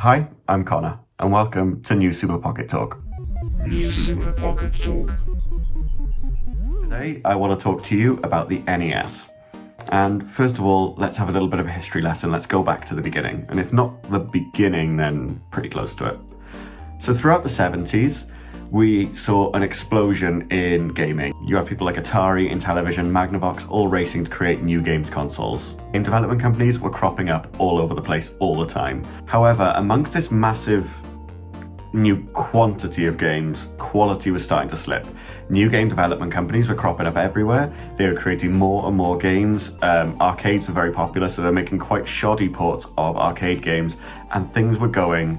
Hi, I'm Connor, and welcome to New Super Pocket Talk. New Super Pocket Talk. Today, I want to talk to you about the NES. And first of all, let's have a little bit of a history lesson. Let's go back to the beginning. And if not the beginning, then pretty close to it. So throughout the 70s, we saw an explosion in gaming. You had people like Atari, Intellivision, Magnavox all racing to create new games consoles. Game development companies were cropping up all over the place all the time. However, amongst this massive new quantity of games, quality was starting to slip. New game development companies were cropping up everywhere. They were creating more and more games. Arcades were very popular, so they're making quite shoddy ports of arcade games, and things were going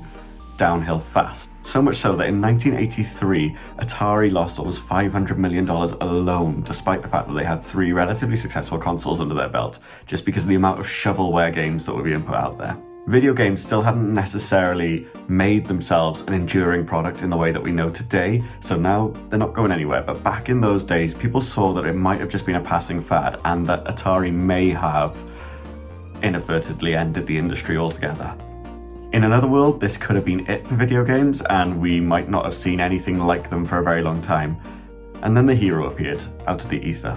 downhill fast. So much so that in 1983, Atari lost almost $500 million alone, despite the fact that they had 3 relatively successful consoles under their belt, just because of the amount of shovelware games that were being put out there. Video games still hadn't necessarily made themselves an enduring product in the way that we know today, so now they're not going anywhere. But back in those days, people saw that it might have just been a passing fad, and that Atari may have inadvertently ended the industry altogether. In another world, this could have been it for video games, and we might not have seen anything like them for a very long time. And then the hero appeared out of the ether.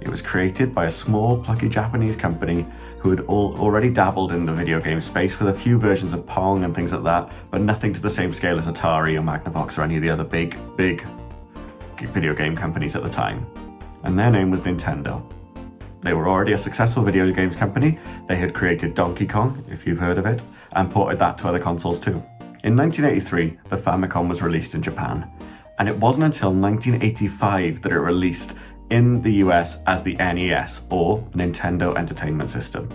It was created by a small, plucky Japanese company who had already dabbled in the video game space with a few versions of Pong and things like that, but nothing to the same scale as Atari or Magnavox or any of the other big video game companies at the time. And their name was Nintendo. They were already a successful video games company. They had created Donkey Kong, if you've heard of it, and ported that to other consoles too. In 1983, the Famicom was released in Japan, and it wasn't until 1985 that it released in the US as the NES, or Nintendo Entertainment System.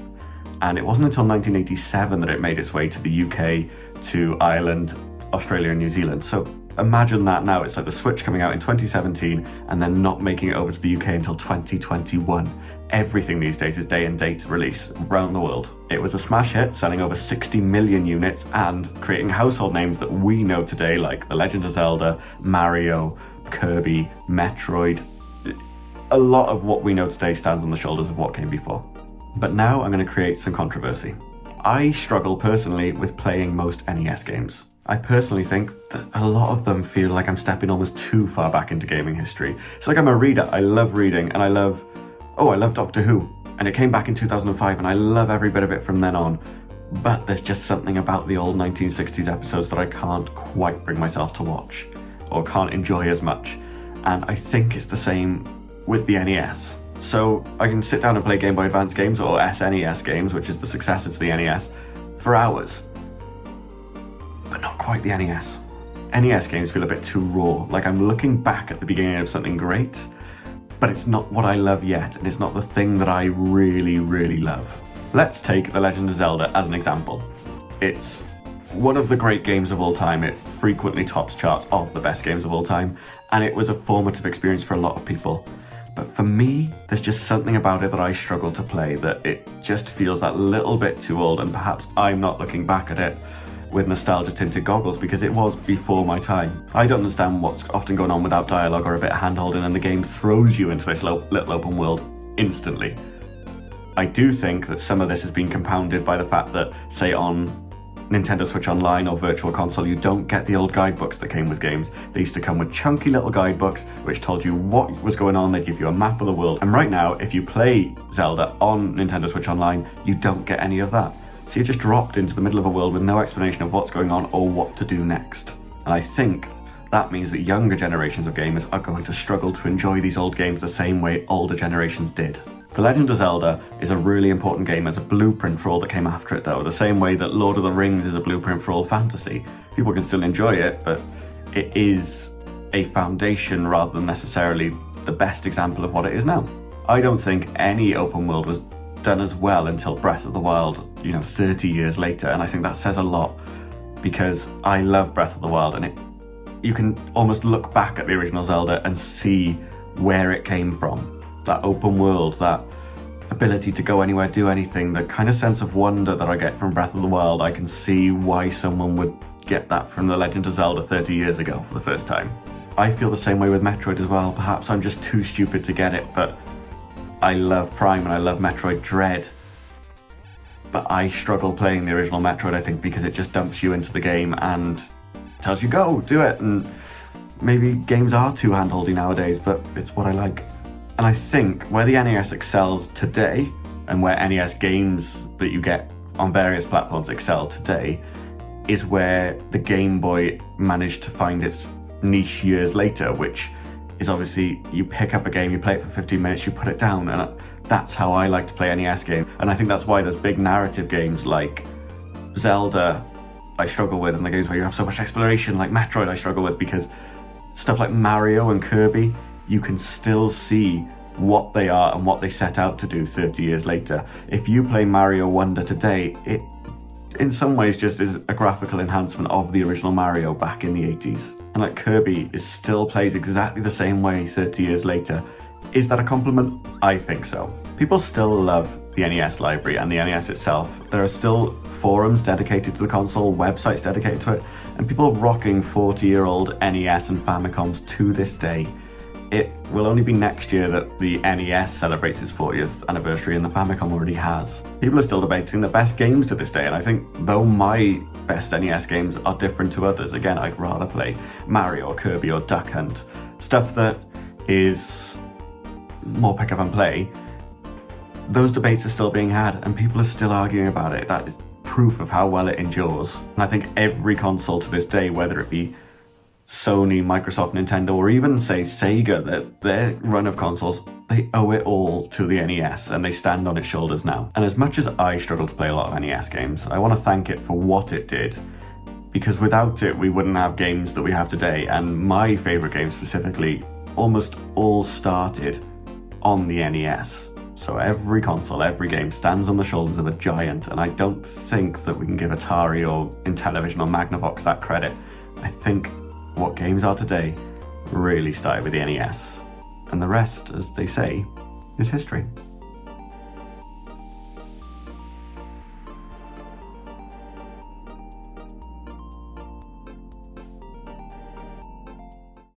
And it wasn't until 1987 that it made its way to the UK, to Ireland, Australia and New Zealand. So imagine that now, it's like the Switch coming out in 2017 and then not making it over to the UK until 2021. Everything these days is day and date release around the world. It was a smash hit, selling over 60 million units and creating household names that we know today, like The Legend of Zelda, Mario, Kirby, Metroid. A lot of what we know today stands on the shoulders of what came before. But now I'm going to create some controversy. I struggle personally with playing most NES games. I personally think that a lot of them feel like I'm stepping almost too far back into gaming history. It's like I'm a reader. I love reading, and I love Doctor Who, and it came back in 2005, and I love every bit of it from then on. But there's just something about the old 1960s episodes that I can't quite bring myself to watch, or can't enjoy as much. And I think it's the same with the NES. So I can sit down and play Game Boy Advance games, or SNES games, which is the successor to the NES, for hours. But not quite the NES. NES games feel a bit too raw, like I'm looking back at the beginning of something great, but it's not what I love yet, and it's not the thing that I really, really love. Let's take The Legend of Zelda as an example. It's one of the great games of all time. It frequently tops charts of the best games of all time, and it was a formative experience for a lot of people. But for me, there's just something about it that I struggle to play, that it just feels that little bit too old, and perhaps I'm not looking back at it with nostalgia-tinted goggles because it was before my time. I don't understand what's often going on without dialogue or a bit of hand-holding, and the game throws you into this little open world instantly. I do think that some of this has been compounded by the fact that, say on Nintendo Switch Online or Virtual Console, you don't get the old guidebooks that came with games. They used to come with chunky little guidebooks which told you what was going on. They give you a map of the world. And right now, if you play Zelda on Nintendo Switch Online, you don't get any of that. So you're just dropped into the middle of a world with no explanation of what's going on or what to do next. And I think that means that younger generations of gamers are going to struggle to enjoy these old games the same way older generations did. The Legend of Zelda is a really important game as a blueprint for all that came after it, though, the same way that Lord of the Rings is a blueprint for all fantasy. People can still enjoy it, but it is a foundation rather than necessarily the best example of what it is now. I don't think any open world was done as well until Breath of the Wild, 30 years later, and I think that says a lot, because I love Breath of the Wild, and you can almost look back at the original Zelda and see where it came from. That open world, that ability to go anywhere, do anything, the kind of sense of wonder that I get from Breath of the Wild, I can see why someone would get that from The Legend of Zelda 30 years ago for the first time. I feel the same way with Metroid as well. Perhaps I'm just too stupid to get it, but I love Prime and I love Metroid Dread. but I struggle playing the original Metroid, I think, because it just dumps you into the game and tells you, go, do it. And maybe games are too handholdy nowadays, but it's what I like. And I think where the NES excels today, and where NES games that you get on various platforms excel today, is where the Game Boy managed to find its niche years later, which is obviously you pick up a game, you play it for 15 minutes, you put it down, and that's how I like to play NES games. And I think that's why those big narrative games like Zelda I struggle with, and the games where you have so much exploration like Metroid I struggle with, because stuff like Mario and Kirby, you can still see what they are and what they set out to do 30 years later. If you play Mario Wonder today, it in some ways just is a graphical enhancement of the original Mario back in the 80s. And like Kirby still plays exactly the same way 30 years later. Is that a compliment? I think so. People still love the NES library and the NES itself. There are still forums dedicated to the console, websites dedicated to it, and people rocking 40-year-old NES and Famicoms to this day. It will only be next year that the NES celebrates its 40th anniversary, and the Famicom already has. People are still debating the best games to this day, and I think though my best NES games are different to others, again, I'd rather play Mario or Kirby or Duck Hunt. Stuff that is more pick up and play. Those debates are still being had, and people are still arguing about it. That is proof of how well it endures. And I think every console to this day, whether it be Sony, Microsoft, Nintendo, or even say Sega, that their run of consoles, they owe it all to the NES, and they stand on its shoulders now. And as much as I struggle to play a lot of NES games, I want to thank it for what it did, because without it we wouldn't have games that we have today. And my favourite games specifically almost all started on the NES. So every console, every game stands on the shoulders of a giant, and I don't think that we can give Atari or Intellivision or Magnavox that credit. I think what games are today really started with the NES, and the rest, as they say, is history.